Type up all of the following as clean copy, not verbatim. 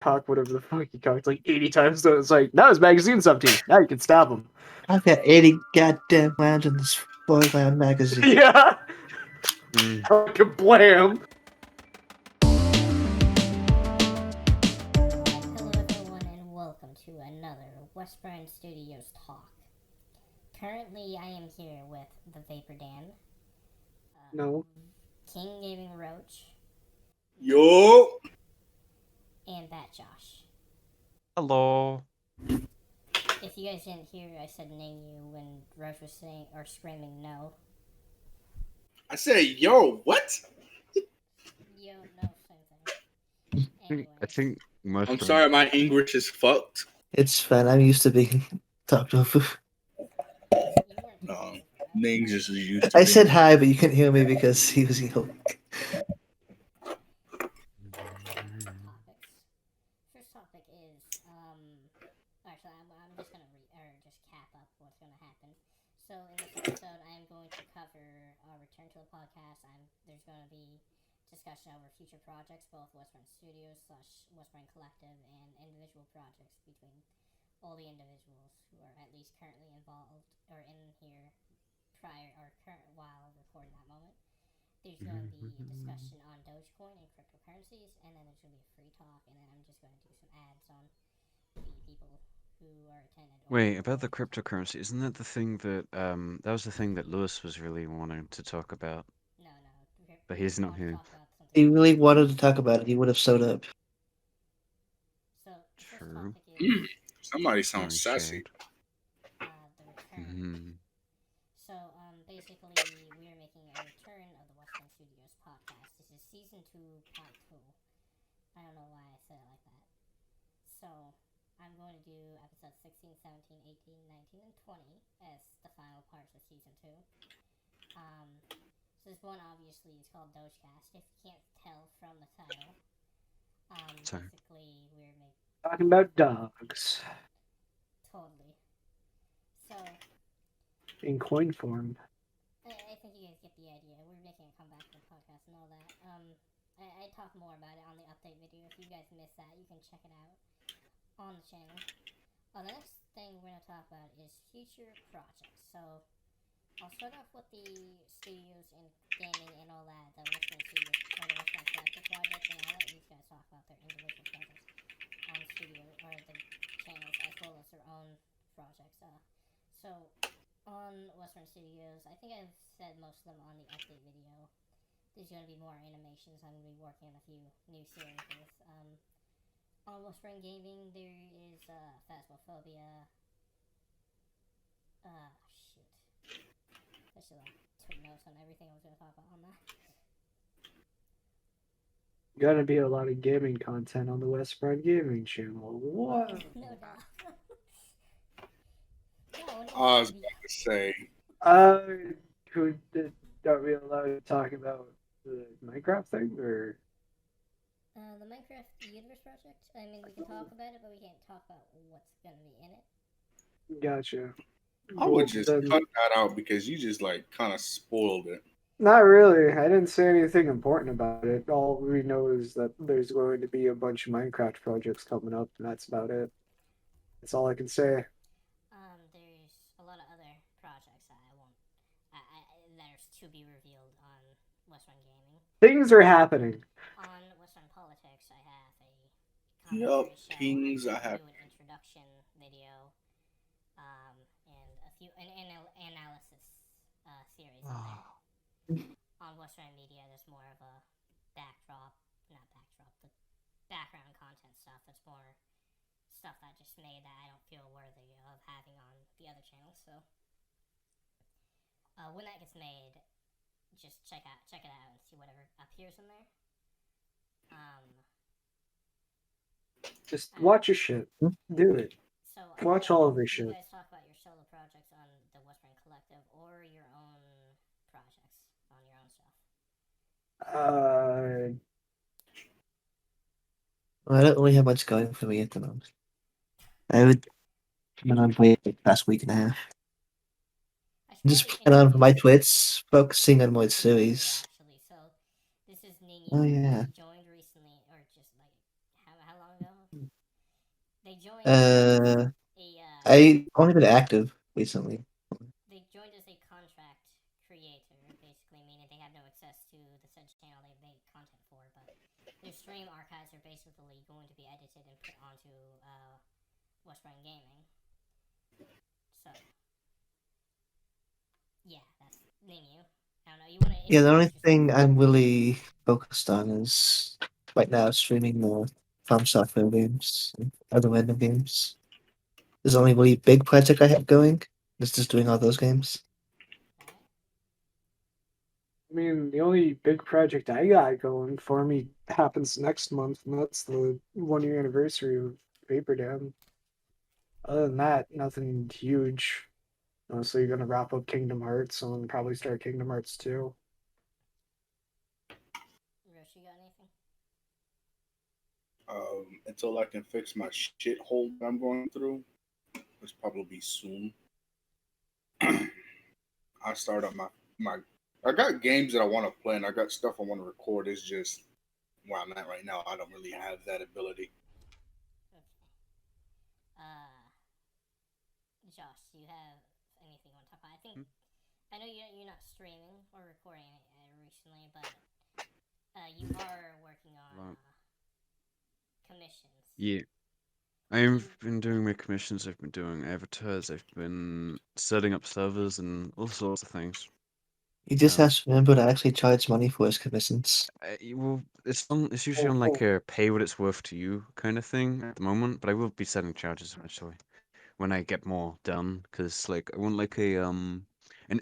cock whatever the fuck he cocked like 80 times. So it's like, now his magazine's empty. Now you can stab him. I've got 80 goddamn rounds in this 4-round magazine. Yeah. Mm. Kablam. Hello everyone and welcome to another Wesbrine Studios talk. Currently I am here with the Vapor Dan. No. King Gaming Roach. Yo! And Bat Josh. Hello. If you guys didn't hear, I said name you when Roach was saying or screaming no. I said, yo, what? Yo, no, same thing. Anyway. I think most. I'm sorry, my English is fucked. It's fine. I'm used to being talked over. No, Nings just is used to I being- said hi, but you couldn't hear me because he was yelling. First topic is, actually, I'm just gonna just cap up what's gonna happen. So in this episode, I am going to cover our return to the podcast. There's going to be discussion over future projects, both Wesbrine Studios / Wesbrine Collective, and individual projects between all the individuals who are at least currently involved or in here prior or current while recording that moment. There's going to be a discussion on Dogecoin and cryptocurrencies, and then there's going to be a free talk, and then I'm just going to do some ads on the people who are attending. Wait, about the cryptocurrency, isn't that the thing that that was the thing that Lewis was really wanting to talk about? No. But he's not here. If he really wanted to talk about it, he would have showed up. So, True. Somebody sounds Very sassy. the return. So, basically, we are making a return of the Wesbrine Studios podcast. This is season 2, part 2. I don't know why I said it like that. So, I'm going to do episodes 16, 17, 18, 19, and 20 as the final parts of season 2. So this one obviously is called DogeCast. If you can't tell from the title, basically we're Talking about dogs. totally. So In coin form. I think you guys get the idea. We're making a comeback to the podcast and all that. I talk more about it on the update video. If you guys missed that, you can check it out on the channel. The next thing we're going to talk about is future projects. So I'll start off with the studios and gaming and all that, the Wesbrine Studios, or the Wesbrine Collective project, and I'll let these guys talk about their individual projects on studio, or the channels, as well as their own projects. So, on Wesbrine Studios, I think I've said most of them on the update video. There's going to be more animations. I'm going to be working on a few new series. On Wesbrine Gaming, there is Phasmophobia. Shoot. I should took notes on everything I was going to talk about on that. Gotta be a lot of gaming content on the Wesbrine Gaming channel. What? No doubt. I was about to say. Are we allowed to talk about the Minecraft thing, or? The Minecraft Universe project? I mean, we can talk about it, but we can't talk about what's going to be in it. Gotcha. I would just cut that out because you just kind of spoiled it. Not really. I didn't say anything important about it. All we know is that there's going to be a bunch of Minecraft projects coming up, and that's about it. That's all I can say. There's a lot of other projects that there's to be revealed on Wesbrine Gaming. Things are happening. On Wesbrine Politics, I have a Yup, show. things I I have. do an introduction video, and a few an analysis series on there. On Wesbrine Media, there's more of a but background content stuff. That's more stuff that I just made that I don't feel worthy of having on the other channels. So when that gets made, just check it out and see whatever appears in there. Just watch your shit. Do it. So Watch all of your shit. You guys talk about your solo projects on the Wesbrine Collective or your own projects on your own stuff. Well, I don't really have much going for me at the moment. I would plan on playing the past week and a half. Just plan on for my twits, focusing on my series. Actually, so this is Ning. Oh, yeah. Joined recently, or just how long ago? joined Uh, a I only been active recently. they joined as a contract creator, basically meaning they have no access to the said channel they make content for, but their stream archives are basically going to be edited and put onto Wesbrine Gaming. So, yeah, that's you. I don't know. You want to? Yeah, the only thing I'm really focused on is right now streaming more From Software games and other random games. There's only really big project I have going. It's just doing all those games. I mean, the only big project I got going for me happens next month, and that's the 1 year anniversary of Vapor Dam. Other than that, nothing huge. So you're gonna wrap up Kingdom Hearts and then probably start Kingdom Hearts 2. Rosh, you got anything? Until I can fix my shithole that I'm going through, which probably soon. I start up my. I got games that I want to play, and I got stuff I want to record. It's just where I'm at right now. I don't really have that ability. Okay. Josh, do you have anything you want to talk about? I think I know you're not streaming or recording recently, but you are working on commissions. Yeah. I've been doing my commissions, I've been doing avatars, I've been setting up servers and all sorts of things. He just Um, has to remember to actually charge money for his commissions. Well, it's usually on like a pay what it's worth to you kind of thing at the moment, but I will be setting charges eventually when I get more done, because like I want like a an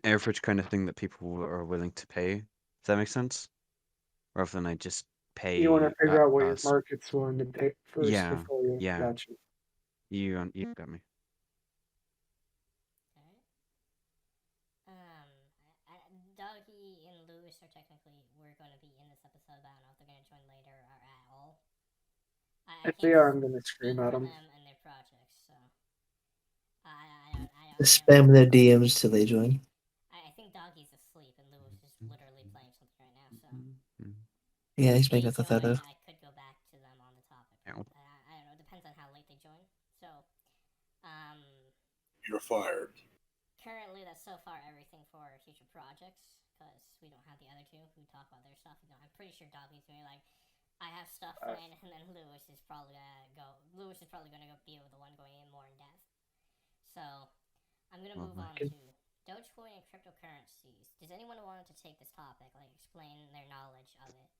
average kind of thing that people are willing to pay. Does that make sense? Rather than I just You want to pay figure out what your us. market's willing to pay first Yeah, before you yeah. gotcha. You got me. Doggy and Lewis are technically we're going to be in this episode, but I don't know if they're going to join later or at all. I If they can't are, I'm gonna scream speak at for them. them and their projects, so I Just don't spam know. their DMs till they join. I think Doggy's asleep and Lewis is literally playing something right now, so Yeah, he's if they making a join, photo. I could go back to them on the topic. Ow. I don't know. It depends on how late they join. So, You're fired. currently that's so far everything for future projects because we don't have the other two who talk about their stuff. You know, I'm pretty sure Doggy's gonna be like, I have stuff planned, and then Lewis is probably gonna go. Lewis is probably gonna go be the one going in more in depth. So, I'm gonna move on to Dogecoin and cryptocurrencies. Does anyone want to take this topic, like explain their knowledge of it?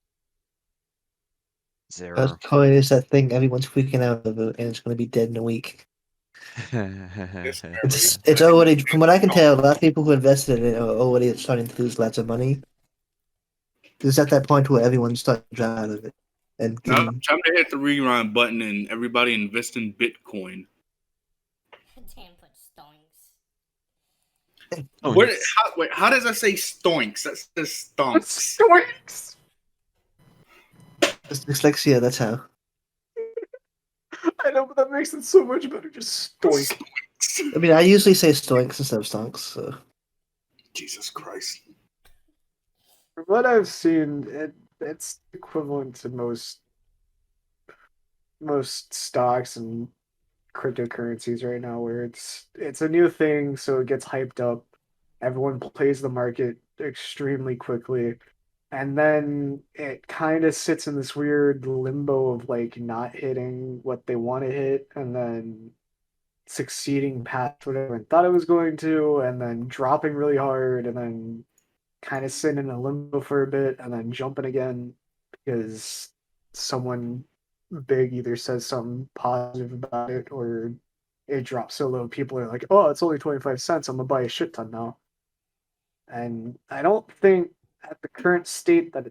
Zero. Dogecoin is that thing everyone's freaking out about, and it's going to be dead in a week. It's already, from what I can tell, a lot of people who invested in it are already starting to lose lots of money. It's at that point where everyone's starting to drown out of it. And Now, time to hit the rewind button and everybody invest in Bitcoin. Dan put stonks. How does that say stoinks? That says stonks. Stoinks! it's dyslexia, that's how. I know, but that makes it so much better. Just stoink. I mean, I usually say stoinks instead of stonks, so. Jesus Christ. From what I've seen, it's equivalent to most stocks and cryptocurrencies right now, where it's a new thing, so it gets hyped up. Everyone plays the market extremely quickly, and then it kind of sits in this weird limbo of like not hitting what they want to hit, and then succeeding past what everyone thought it was going to, and then dropping really hard, and then kind of sitting in a limbo for a bit, and then jumping again because someone big either says something positive about it or it drops so low people are like, oh, it's only 25 cents, I'm gonna buy a shit ton now. And I don't think at the current state that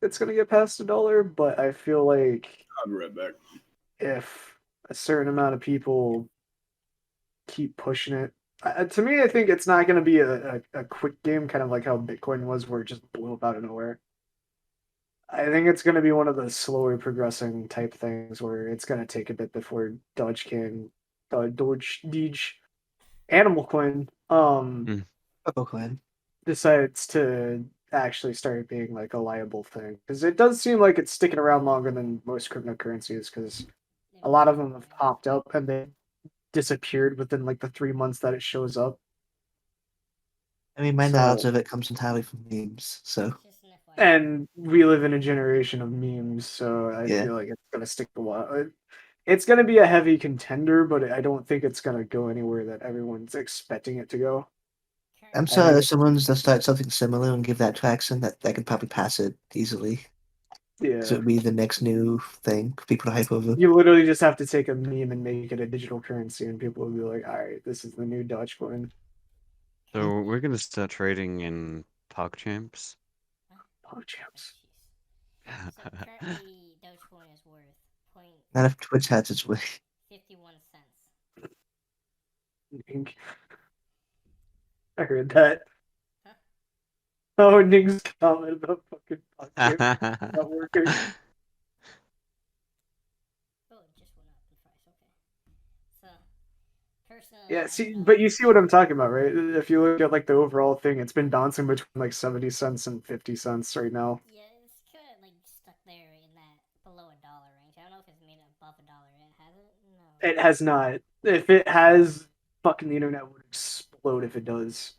it's gonna get past $1, but I feel like I'll be right back. if a certain amount of people keep pushing it, to me, I think it's not going to be a quick game, kind of like how Bitcoin was, where it just blew up out of nowhere. I think it's going to be one of the slower progressing type things where it's going to take a bit before Doge, Animal Coin, Dogecoin. decides to actually start being like a liable thing. Because it does seem like it's sticking around longer than most cryptocurrencies, because a lot of them have popped up and they disappeared within like the 3 months that it shows up. I mean, my So- knowledge of it comes entirely from memes, so Just an FYI. And we live in a generation of memes, so I Yeah. feel like it's gonna stick a while. It's gonna be a heavy contender, but I don't think it's gonna go anywhere that everyone's expecting it to go. I'm I sorry think if someone's to start something similar and give that traction that could probably pass it easily. Yeah, So it would be the next new thing for people to hype over. you literally just have to take a meme and make it a digital currency, and people will be like, "All right, this is the new Dogecoin." So we're gonna start trading in PogChamps. PogChamps. So currently, Dogecoin is worth Not if Twitch has its way. 0.51 cents. Ning. I heard that. Huh? Oh, Ning's comment about fucking PogChamps not working. Oh, it just went up in price. Okay. So, personally, Yeah, I see, don't know but if you it's see what I'm talking about, right? If you look at like the overall thing, it's been bouncing between like 70 cents and 50 cents right now. Yeah, it's kind of like stuck there in that below $1 range. I don't know if it's made it above $1 yet. Has it? No. It has not. If it has, fucking the internet would explode if it does.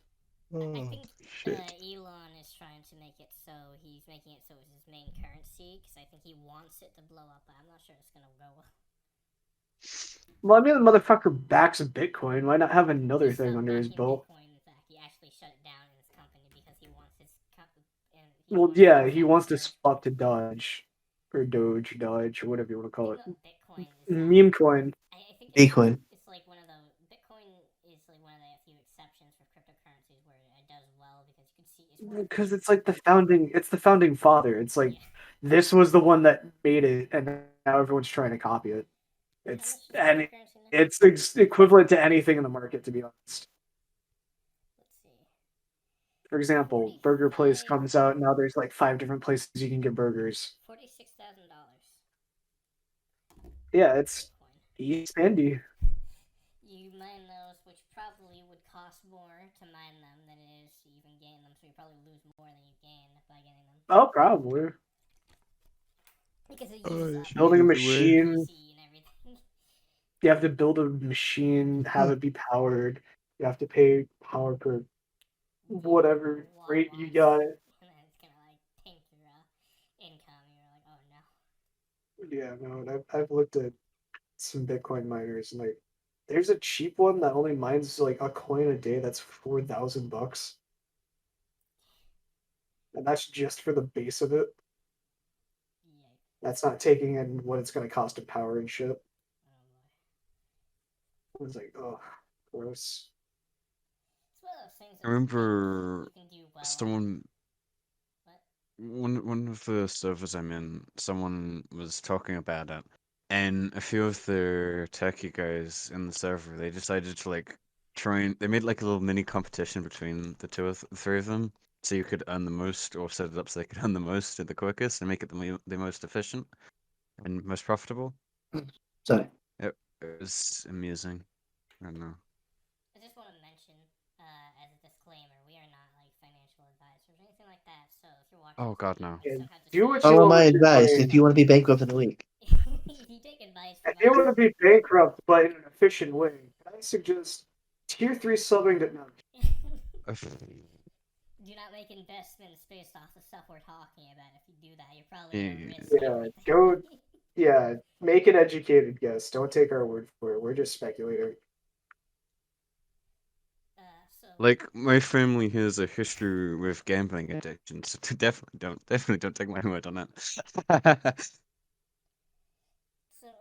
I think Shit. Elon is trying to make it so he's making it so it's his main currency because I think he wants it to blow up, but I'm not sure it's gonna go well. Well, I mean, the motherfucker backs Bitcoin. Why not have another He's thing not under his backing belt? Bitcoin. In fact, he actually shut it down in his company because he wants his Well, yeah, he wants to swap to Dodge or Dodge or whatever you want to call it. Bitcoin is Meme coin. I think Bitcoin. it's like one of the Bitcoin is like one of the few exceptions for cryptocurrencies where it does well because you can see it's worth Because it's like it's the founding father. It's like this was the one that made it, and now everyone's trying to copy it. It's and it's equivalent to anything in the market, to be honest. Let's see. For example, Burger Place comes out now. There's like 5 different places you can get burgers. $46,000. Yeah, it's spendy. You mine those, which probably would cost more to mine them than it is to even gain them. So you probably lose more than you gain by getting them. Oh, probably. Because it uses up Building a your machine. PC and everything. You have to build a machine, have it be powered. You have to pay power per whatever rate you got. And then it's gonna like tank your income. You're like, oh no. Yeah, no, and I've looked at some Bitcoin miners and like there's a cheap one that only mines like a coin a day that's $4,000. And that's just for the base of it. Yikes. That's not taking in what it's gonna cost to power and shit. Oh boy. I was like, oh, gross. It's one of those things I that remember you can do well. someone What? one of the servers I'm in, someone was talking about it, and a few of the techie guys in the server, they decided to like they made like a little mini competition between the three of them, so you could earn the most or set it up so they could earn the most and the quickest and make it the most efficient and most profitable. Sorry. It was amusing. I don't know. I just want to mention, as a disclaimer, we are not like financial advisors or anything like that. So if you're watching, Oh God, no. Yeah, somehow do what you Follow want my with your advice money. if you want to be bankrupt in a week. if you take advice from If you us, want to be bankrupt but in an efficient way, I suggest tier 3 subbing to no. do not make investments based off the stuff we're talking about. If you do that, you're probably gonna risk Yeah, everything. go. Yeah, make an educated guess. Don't take our word for it. We're just speculating. So Like my family has a history with gambling addictions. So definitely don't take my word on it. so My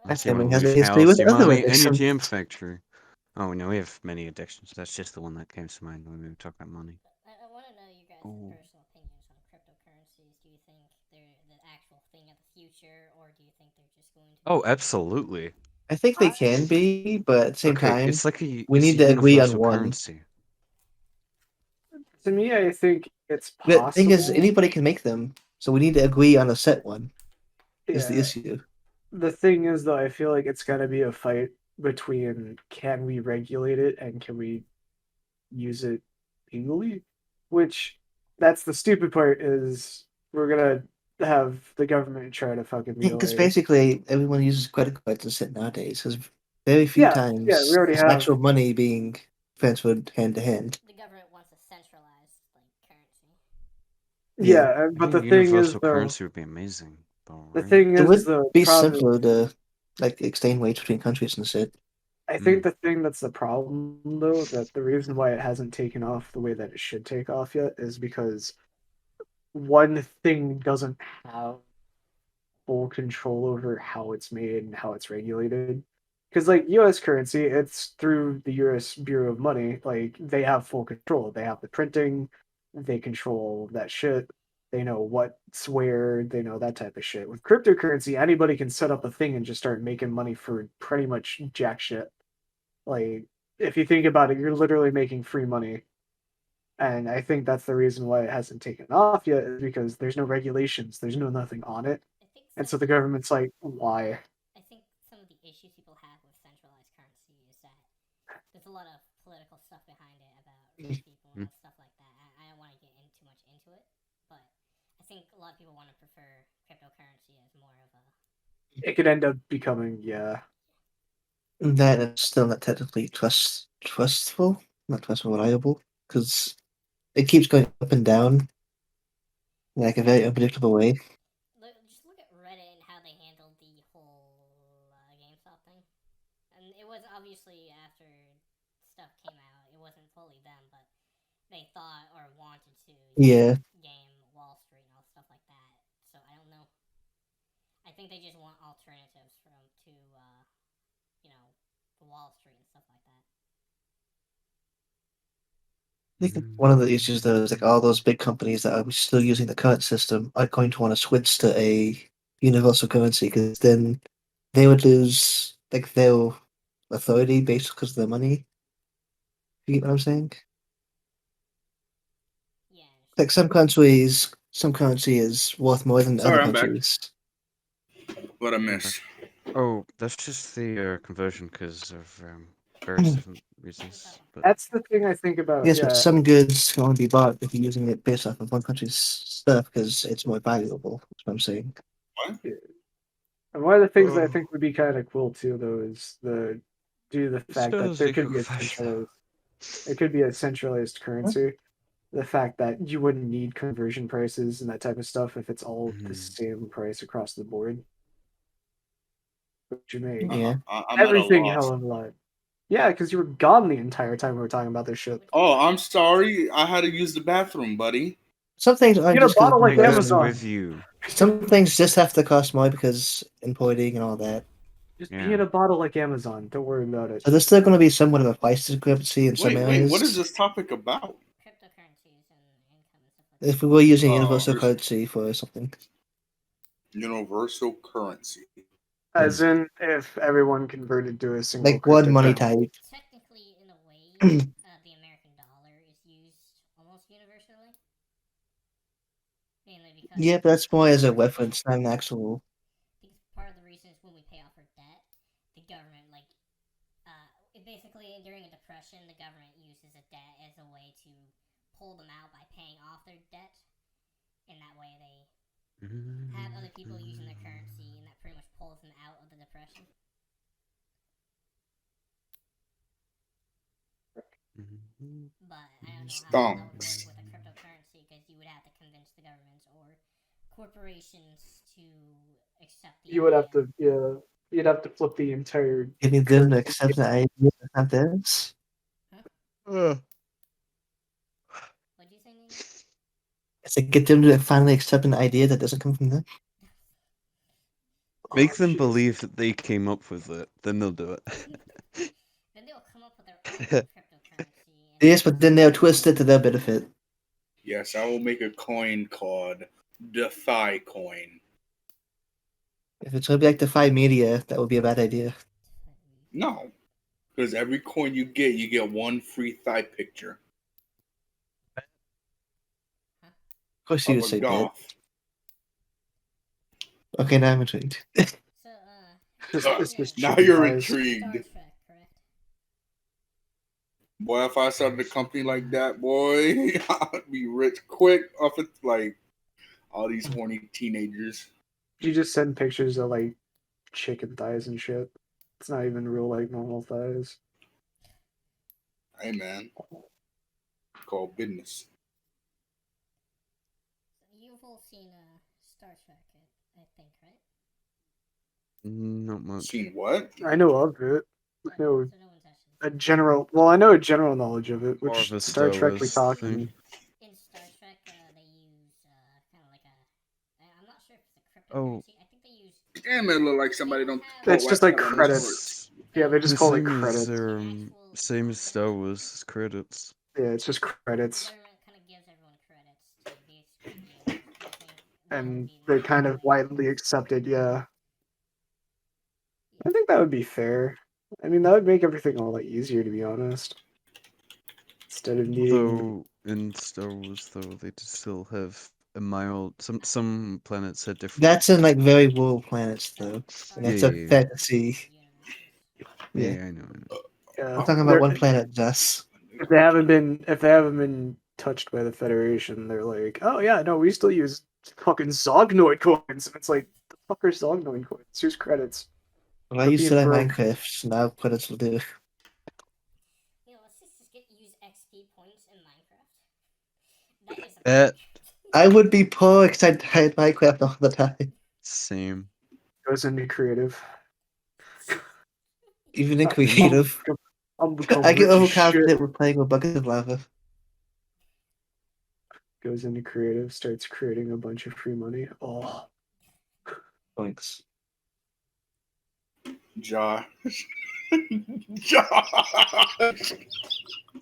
Like your family has a movies, history house, with your other money, and your addictions. GM factory. Oh no, we have many addictions. That's just the one that came to mind when we were talking about money. I want to know you guys' Oh. personal opinions on cryptocurrencies. Do you think they're the actual thing of the future, or do you think they're just going to? Oh, absolutely. I think they can be, but at the same Okay, time, it's like we it's need a to agree on universal one. currency. To me, I think it's The possible. thing is, anybody can make them, so we need to agree on a set one. Is the Yeah. issue? The thing is, though, I feel like it's gonna be a fight between can we regulate it and can we use it legally? Which that's the stupid part is we're gonna have the government try to fucking Because mutilate it. basically everyone uses credit cards to sit nowadays. There's very few Yeah, times we already there's have. actual money being transferred hand to hand. The government wants a centralized currency. Yeah, I but think the thing is, universal though, currency would be amazing, though, the right? thing It is, would the be problem. simpler to exchange weights between countries and shit. I think the thing that's the problem, though, that the reason why it hasn't taken off the way that it should take off yet is because one thing doesn't have full control over how it's made and how it's regulated. Because like U.S. currency, it's through the U.S. Bureau of Money. Like they have full control. They have the printing. They control that shit. They know what's where. They know that type of shit. With cryptocurrency, anybody can set up a thing and just start making money for pretty much jack shit. Like if you think about it, you're literally making free money. And I think that's the reason why it hasn't taken off yet, is because there's no regulations, there's no nothing on it. I think And so some the government's like, why? I think some of the issues people have with centralized currency is that there's a lot of political stuff behind it about rich people and stuff like that. I don't want to get too much into it, but I think a lot of people want to prefer cryptocurrency as more of a. It could end up becoming, yeah. That is still not technically trustful, not trustful, reliable, because it keeps going up and down in like a very unpredictable way. Just look at Reddit and how they handled the whole GameStop thing. And it was obviously after stuff came out, it wasn't fully them, but they thought or wanted to Yeah. game Wall Street and all stuff like that. So I don't know. I think they just want alternatives to Wall Street and stuff like that. I think one of the issues though is like all those big companies that are still using the current system are going to want to switch to a universal currency because then they would lose like their authority based because of their money. You get what I'm saying? Yeah. Like some countries, some currency is worth more than other Sorry, I'm back. countries. What I miss? Oh, that's just the conversion because of various different reasons. But That's the thing I think about. Yes, Yeah, but some goods can only be bought if you're using it based off of one country's stuff because it's more valuable. That's what I'm saying. What? and one of the things that I think would be kind of cool too, though, is due to the fact that Stars there they could be a cook fish. centralized, it could be a centralized currency. The fact that you wouldn't need conversion prices and that type of stuff if it's all the same price across the board. But you make Yeah. I'm at a everything loss. hell of a lot. Yeah, because you were gone the entire time we were talking about this shit. Oh, I'm sorry. I had to use the bathroom, buddy. Some things aren't Get a just 'cause of bottle like Take this conversion. Amazon. with you. Some things just have to cost more because importing and all that. Just Yeah. be in a bottle like Amazon. Don't worry about it. So there's still going to be somewhat of a price discrepancy in some Wait, areas. what is this topic about? Cryptocurrencies and income and stuff like that. If we were using Oh, universal this- currency for something. Universal currency. As in, if everyone converted to a single Like one money cryptocurrency. type. Technically, in a way, the American dollar is used almost universally. Mainly because Yeah, but that's more as a reference, not an actual. because part of the reason is when we pay off our debt, the government basically during a depression, the government uses a debt as a way to pull them out by paying off their debt. In that way, they have other people using their currency, and that pretty much pulls them out of the depression. But I don't know how that would work with a cryptocurrency because you would have to convince the governments or corporations to accept the You would have idea. to, yeah, you'd have to flip the entire. Getting them to accept the idea that's not theirs. What do you say, Nina? It's like get them to finally accept an idea that doesn't come from them. Make them shit. believe that they came up with it, then they'll do it. Then they'll come up with their own cryptocurrency. And Yes, but then they'll twist it to their benefit. Yes, I will make a coin called Defy Coin. If it's going to be like Defy Media, that would be a bad idea. No, because every coin you get one free thigh picture Of course you of would a say that. goth. Okay, now I'm intrigued. So, It's just Now chicken you're thighs. Star intrigued. Trek, correct? Boy, if I started a company like that, boy, I'd be rich quick. All these horny teenagers. You just send pictures of like chicken thighs and shit. It's not even real like normal thighs. Hey man, called business. You've all seen Star Trek, I think, right? Not much. Seen what? I know of it. I know So no one's actually. a general. Well, I know a general knowledge of it. More Which of a Star Trek we Wars talking? thing. In Star Trek, they use kind of like a. I'm not sure if it's a Oh. cryptocurrency. I think they use. Damn, it look like somebody don't. It's just like out on credits. Discord. Yeah, they just The call it same as credits. same as Star Wars credits. Yeah, it's just The credits, government kind of gives everyone credits to basically be able to. I think that would and be they the kind of way. widely accepted. Yeah, I think that would be fair. I mean, that would make everything a lot easier, to be honest. Instead of needing. Though in Star Wars, though they still have a mild. Some planets had different. That's in like very rural planets, though. And that's Yeah, a yeah, yeah. fantasy. Yeah, Yeah. I know. Yeah, I'm talking about they're- one planet, Jess. if they haven't been touched by the Federation, they're like, oh yeah, no, we still use fucking Zognoid coins, and it's like, the fuck are Zognoid coins? Here's credits. Well, I For used to being in broke. Minecraft, so now credits will do. Let's just use XP points in Minecraft. That is a That I would be poor because I played Minecraft all the time. same. Goes into creative. Even in creative. I'll become I get rich as overconfident shit. with playing with buckets of lava. Goes into creative, starts creating a bunch of free money. Oh, Thanks. Josh. Josh.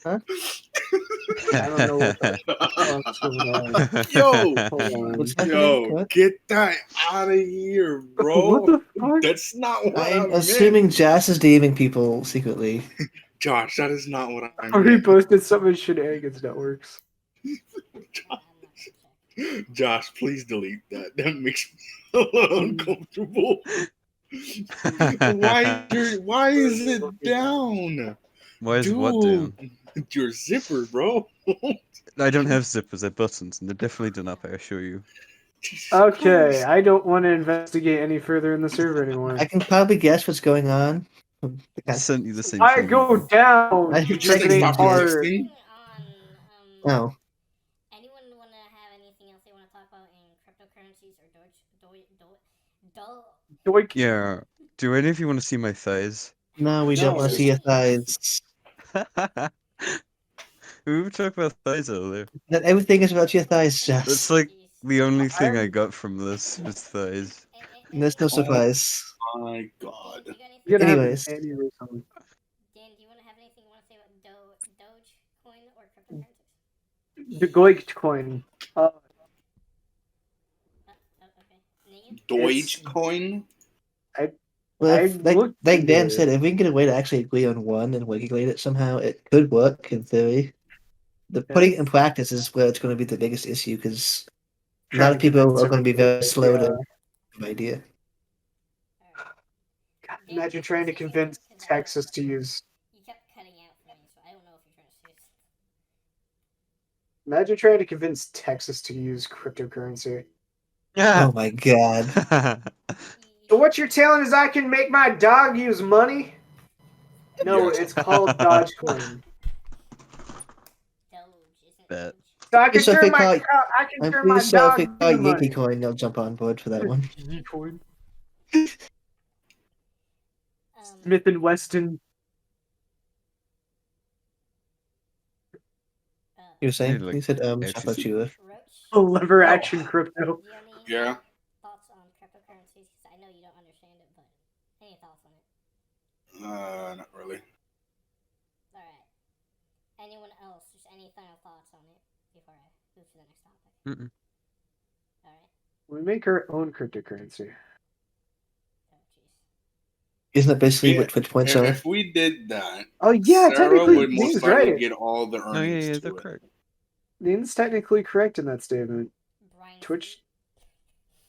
Huh? I don't know what the fuck's going on. Yo, Hold on. What's happening? yo, What? get that out of here, bro. What the fuck? That's not what I I'm meant. assuming Jazz is DMing people secretly. Josh, that is not what I Or he meant. posted some of Shenanigans Networks. Josh, please delete that. That makes me a little uncomfortable. Why is it down? Why is Dude, what down? your zipper, bro. I don't have zippers, they're buttons, and they're definitely done up, I assure you. Jesus Okay, Christ. I don't want to investigate any further in the server anymore. I can probably guess what's going on. I sent you the same I thing. go down. I You think check it they ain't stop hard. existing. Oh. Anyone want to have anything else they want to talk about in cryptocurrencies or Doink. Yeah. Do any of you want to see my thighs? No, we don't want to see your thighs. We were talking about thighs earlier. That everything is about your thighs, That's Jess. like the only thing I got from this was thighs. There's no surprise. My God. You're gonna Anyways. have an aneurysm. Dan, do you want to have anything you want to say about Dogecoin or cryptocurrencies? The Goik coin. Okay. Negan? Dogecoin? Well, I if, like looked Dan into said, it. if we can get a way to actually agree on one and regulate it somehow, it could work in theory. The putting it in practice is where it's going to be the biggest issue because a lot Trying of to people convince are going to be very everybody, slow yeah. to the idea. God, imagine trying to convince Texas to use. You kept cutting out for me, so I don't know if you're trying to say something. Imagine trying to convince Texas to use cryptocurrency. Oh my god. So what you're telling is I can make my dog use money? No, Yes. it's called Dogecoin. Doge, isn't Bet. Doge? So I can So if turn they my call- I can I'm turn my pretty sure if dog we call into Yankee money. Coin, they'll jump on board for that one. Coin. Um, Smith and Weston. You were saying? like, You said, I actually thought you were. Roach, Lever Oh. action crypto. do you have any Yeah. thoughts on cryptocurrencies? Because I know you don't understand it, but any thoughts on it? Not really. Alright. Anyone else? Just any final thoughts on it before I move to the next topic? Mm-mm. Alright. We make our own cryptocurrency. Oh, jeez. Isn't that basically Yeah, what Twitch points are? If we did that, Oh yeah, Sarah technically would most Dean's likely right. get all the Oh, earnings yeah, to they're it. correct. Dean's technically correct in that statement. Brian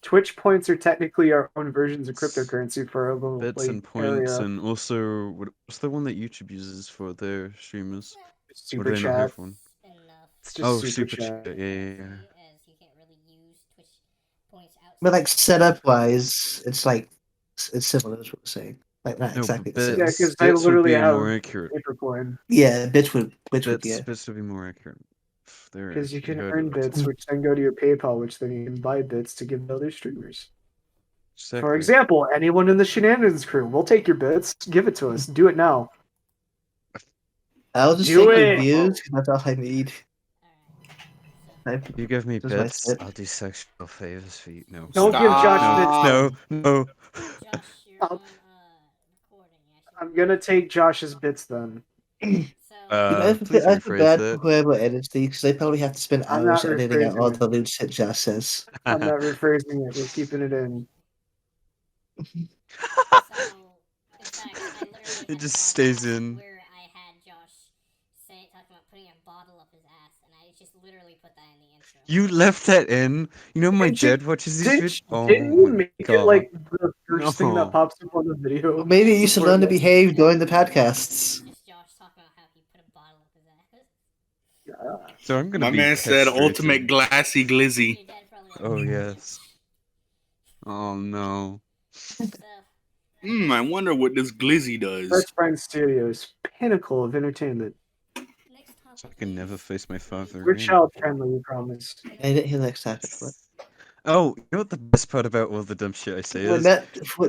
Twitch points are technically our own versions of cryptocurrency for a little Bits like and points, area. and also, what's the one that YouTube uses for their streamers? Or Super do they not chat. have one? enough. It's just Oh, super Super chat. Chat. Yeah. As you can't really use Twitch. But like setup wise, it's like it's similar to what we're saying. Like not No, exactly but the same. Yeah, bits, because they bits would literally be have more accurate. paper coin. Yeah, bitch would Bits, yeah. bits would be more accurate. There, Because you can heard earn it. bits, which then go to your PayPal, which then you can buy bits to give to other streamers. For Exactly. example, anyone in the Shenanigans crew, we'll take your bits. Give it to us. Do it now. I'll just Do take your it! views because that's all I need. Alright. You give me Just my bits, shit. I'll do sexual favors for you. No. Don't no, give no, Josh no, bits. no, no. Josh, you're I'll- on recording. I'm gonna take Josh's bits then. So, Please I feel rephrase bad that. for whoever edits these because they probably have to spend I'm not hours editing out all rephrasing the it. lewd shit Josh says. I'm not rephrasing it. We're keeping it in. so in fact, I literally It had just a stays podcast in. where I had Josh talking about putting a bottle up his ass, and I just literally put that in the intro. You left that in? You know my Didn't you- dad watches these videos? Oh Didn't you my make it god. like the first thing No. that pops up on the video? Well, maybe you should Before learn to it- behave during the podcasts. Just Josh talking about how he put a bottle up his ass. So I'm gonna My be man said castrated. ultimate glassy glizzy. Your dad probably Oh already yes. Oh no. So, I wonder what this glizzy does. Wesbrine Studios, pinnacle of entertainment. next topic. So I can never is- face my father We're again. child friendly, we promise. I didn't hear the next topic. But Oh, you know what the best part about all the dumb shit I say we're is? not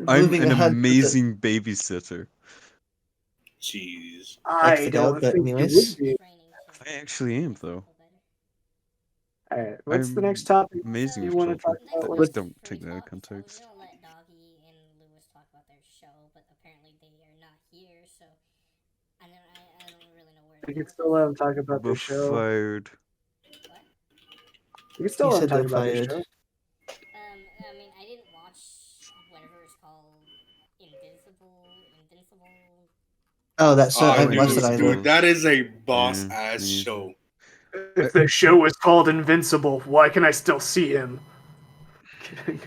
I'm moving an 100%. amazing babysitter. Jeez. I Exit don't out, but think you anyways. would be. I actually am though. Alright, what's the I'm next topic amazing you with want to talk children. about? That Wes? just don't take that out of context. I was gonna let Doggy and Lewis talk about their show, but apparently they are not here, so I don't really know where. We can still let them talk about their We're show. fired. What? We can still You let them said talk they're about their fired. show. I mean, I didn't watch whatever it's called, Invincible. Oh, that's Oh, I dude, watched it dude, either. dude, that is a boss Yeah, ass me either. show. If the show was called Invincible, why can I still see him? Kidding.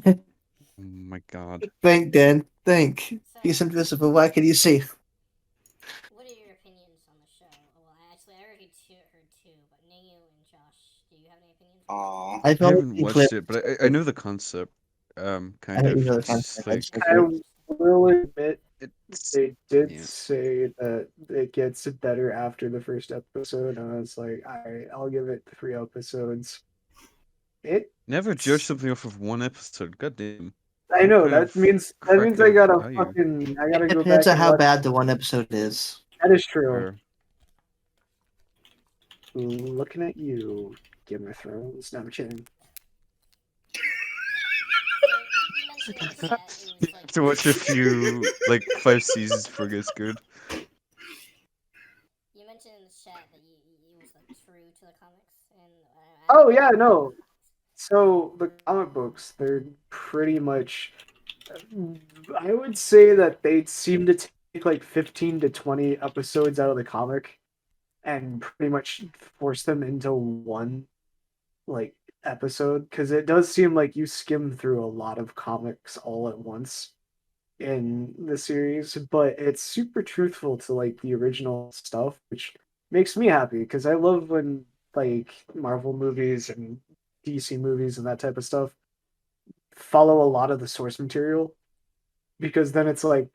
Oh my god. Think, Dan. Think. He's invisible. Why can you see? What are your opinions on the show? Well, I already heard two, but Ningu and Josh, do you have any opinions? Aw. I've I only haven't seen watched clips. it, but I know the concept. I Kind don't of. know the It's just concept. like I will admit it's they did yeah. say that it gets better after the first episode, and I was like, I'll give it 3 episodes. Never judge something off of one episode. God damn. I know Kind that of means I cracked gotta out value. I gotta It go depends back on and how watch. bad the one episode is. That is true. Or Looking at you, Game of Thrones. No, I'm kidding. You mentioned in the chat it you was have like to watch a few, like 5 seasons before it gets good. you mentioned in the chat that it was like true to the comics, and Oh yeah, no. So the comic books, they're pretty much. I would say that they seem to take like 15 to 20 episodes out of the comic and pretty much force them into one like episode because it does seem like you skim through a lot of comics all at once in the series, but it's super truthful to like the original stuff, which makes me happy because I love when like Marvel movies and DC movies and that type of stuff follow a lot of the source material because then it's like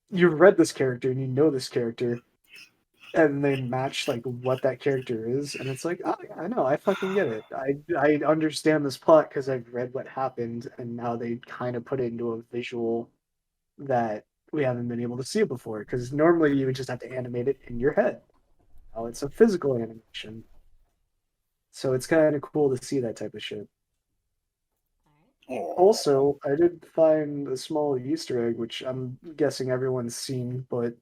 you've read this character and you know this character and they match like what that character is and it's like oh, I know I fucking get it. I understand this plot because I've read what happened and now they kind of put it into a visual that we haven't been able to see it before because normally you would just have to animate it in your head. Now it's a physical animation, so it's kind of cool to see that type of shit. Also, I did find a small Easter egg, which I'm guessing everyone's seen, but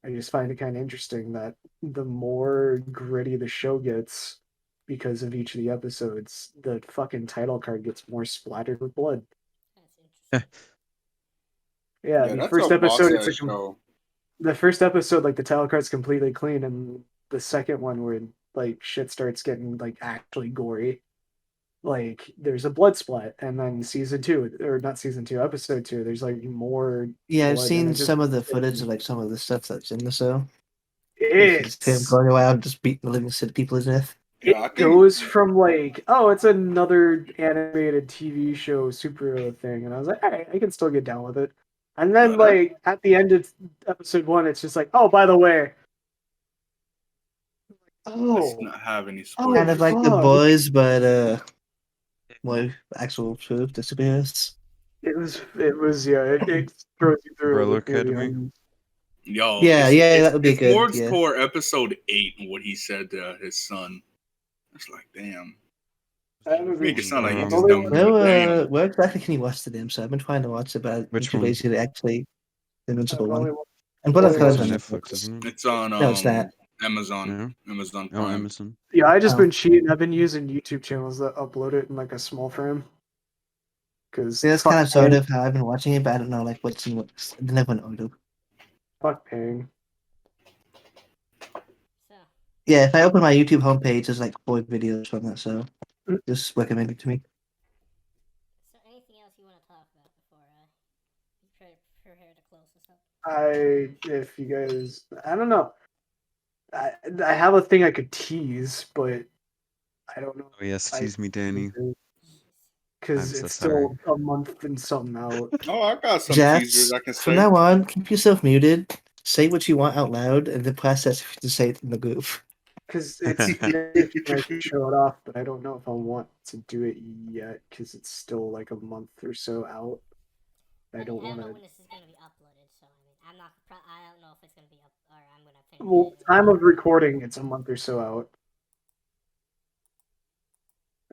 I just find it kind of interesting that the more gritty the show gets, because of each of the episodes, the fucking title card gets more splattered with blood. that's interesting. Yeah, Yeah, the that's first a boss episode, ass show. the first episode, like the title card's completely clean, and the second one where like shit starts getting like actually gory, like there's a blood splat, and then season 2 or not season 2, episode 2, there's like more. Yeah, I've blood, and seen it just some of the footage of like some of the stuff that's in the show. It's him it's going around just beating the living shit people to death. Yeah, I it think goes from like, oh, it's another animated TV show superhero thing, and I was like, hey, I can still get down with it. And then like at the end of episode 1, it's just like, oh, by the way, let's oh, not have any oh, Kind of spoilers. like the fuck. boys, but more actual truth, the superheroes. Yeah, it throws you through Umbrella with the Academy. onions. Yo, Yeah, yeah, that would be it's good. towards Yeah. toward episode 8 and what he said to his son. It's like, damn. I haven't Make it reached sound like he that. just Only don't one- give a damn. Where exactly can you watch the damn? So I've been trying to watch it, but I'm Which too one? lazy to actually the I've Invincible only one. one- And what only I've It's heard on on Netflix, isn't it? It's on No, it's not. Amazon. No? Amazon Oh, Prime. Amazon. Yeah, I just Oh. been cheating. I've been using YouTube channels that upload it in like a small frame. Because See, that's kind of sort of how I've been watching it, but I don't know like what's in what's. I never know. fuck paying. So, Yeah, if I open my YouTube homepage, there's like 4 videos from it, so Mm. just recommend it to me. so anything else you want to talk about before you prepare to close this up? If you guys, I don't know. I have a thing I could tease, but I don't know. Oh yes, I tease me, Danny. Jeez. because I'm so it's still a month and something out. Oh, I got some Jax, teasers I can from say. now on, keep yourself muted. Say what you want out loud, and then process if you to say it in the group. Because it's if I can show it off, but I don't know if I want to do it yet because it's still like a month or so out. I don't I don't want know to. when this is gonna be uploaded, so I mean, I'm not. I don't know if it's gonna be up or I'm gonna finish. Well, it. time of recording, it's a month or so out.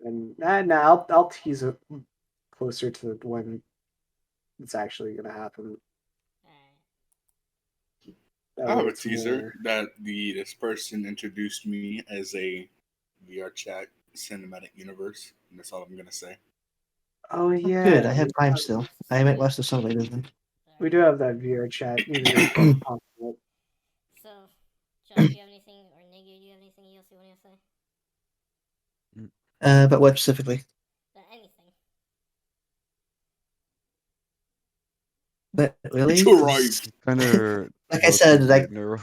And I'll tease it closer to when it's actually gonna happen. Alright. That I way have a it's teaser more- that this person introduced me as a VR chat cinematic universe, and that's all I'm gonna say. Oh yeah, Good, I have time still. I might watch the song later then. we do have that VR chat universe. on it. So, Josh, do you have anything, or Nigga, do you have anything else you want to say? But what specifically? Anything. But really? To arrive. Kind of Like I said, like neural,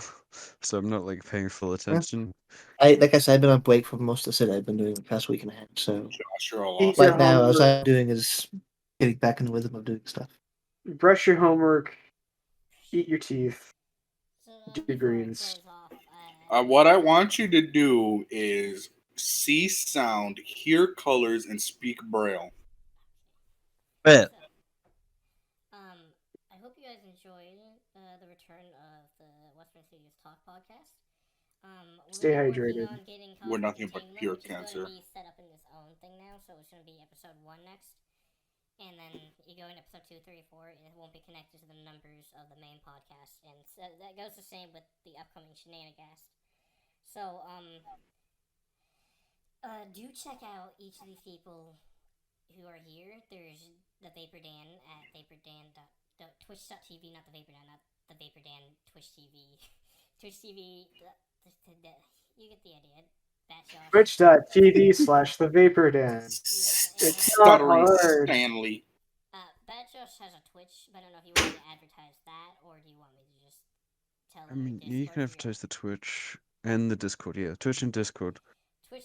so I'm not like paying full attention. like I said, I've been on break for most of the shit I've been doing the past week and a half. So Josh, you're all Eat awesome. your right now, all homework. I'm doing is getting back in the rhythm of doing stuff. Brush your homework, eat your teeth. So, Do before greens. we close off, What I want you to do is see sound, hear colors, and speak Braille. But So, I hope you guys enjoyed the return of the Wesbrine Studios Talk podcast. Stay We're hydrated. working on getting We're Cosmic nothing but Entanglement, pure which is cancer. going to be set up in its own thing now. So it's going to be episode 1 next, and then you go in episode 2, 3, 4, and it won't be connected to the numbers of the main podcast. And so that goes the same with the upcoming Shenanigast. So do check out each of these people who are here. There's the Vapor Dan at Twitch.tv, not the Vapor Dan, not the Vapor Dan Twitch TV. Twitch TV, you get the idea. Twitch.tv/the Vapor Den. It's not Stuttery hard. Stanley. Bad Josh has a Twitch, but I don't know if you want me to advertise that, or do you want me to just tell I them mean, the you Discord can advertise the Twitch and the Discord. Yeah, Twitch and Discord.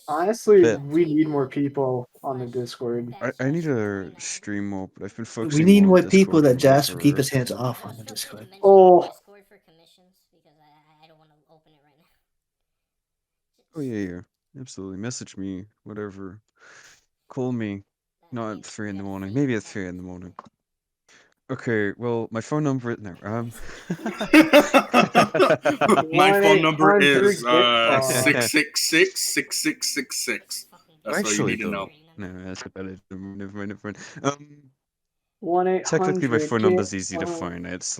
Honestly, But- we need more people on the Discord. I need to stream more, but I've been focusing. we need more more on people Discord that for Josh will keep forever. his hands off Josh, on the feel free to Discord. mention Oh. the Discord for commissions, because I don't want to open it right now. Oh yeah, absolutely. Message me, whatever. Call me. Not at 3 in the morning. Maybe at 3 in the morning. Okay, well, my phone number. No, My phone number 1-800 is get 666-6666. That's all you Actually, need to know. No, that's about it. Never mind. 1-800 Technically, my phone number is get easy to on. find. It's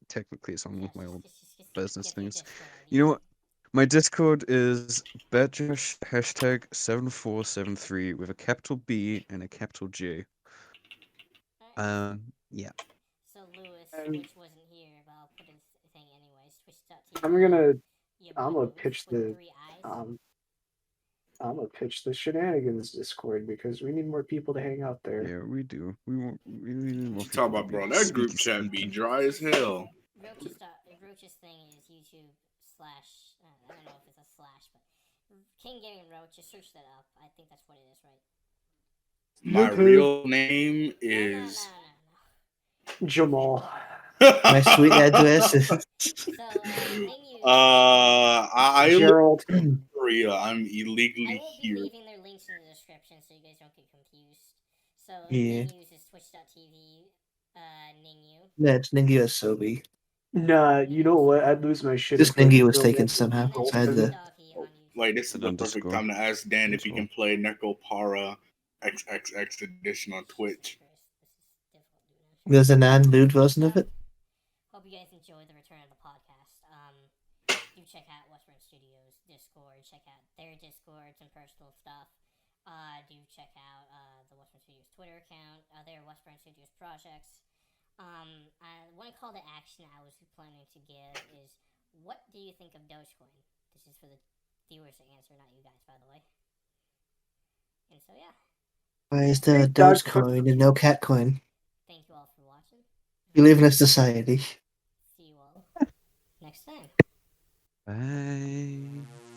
technically it's on one of my old business Get your things. Discord ID. You know what? My Discord is betjosh #7473 with a capital B and a capital J. Yeah. So Lewis, And- which wasn't here, but I'll put his thing anyways. Twitch.tv. I'm gonna Lewis pitch with the 3 eyes. I'm gonna pitch the Shenanigans Discord because we need more people to hang out there. Yeah, we do. We need more Talk people to about, be bro, that group sneaky, chat be sneaky. dry as hell. Roach's thing is YouTube/ I don't know if it's a slash, but King Gaming Road. Just search that up. I think that's what it is, right? My Yep. real name No, is Jamal. My street address is So, Ning Yu. I live Gerald. in Korea. I'm I illegally will be here. leaving their links in the description so you guys don't get confused. So, Yeah. Ning Yu's is twitch.tv, Ning Yu. That's Ningy Asobi. Nah, you know what? I'd lose my shit. This if Ningy those was real taken names were somehow. And then So I had Golden. to. Doggy on YouTube. Like, this is An the perfect underscore. time to ask Dan if he Underscore. can play Neko Para XXX edition on Twitch. Christ, this is difficult, dude. There's a non-lewd version of it. Hope you guys enjoy the return of the podcast. Do check out Wesbrine Studios Discord. Check out their Discords and personal stuff. Do check out the Wesbrine Studios Twitter account. Their Wesbrine Studios projects. One call to action I was planning to give is, what do you think of Dogecoin? This is for the viewers to answer, not you guys, by the way. And so yeah, Why is there a Dogecoin. Dogecoin and no Catcoin? thank you all for watching. We live in a society. See you all next time. Bye.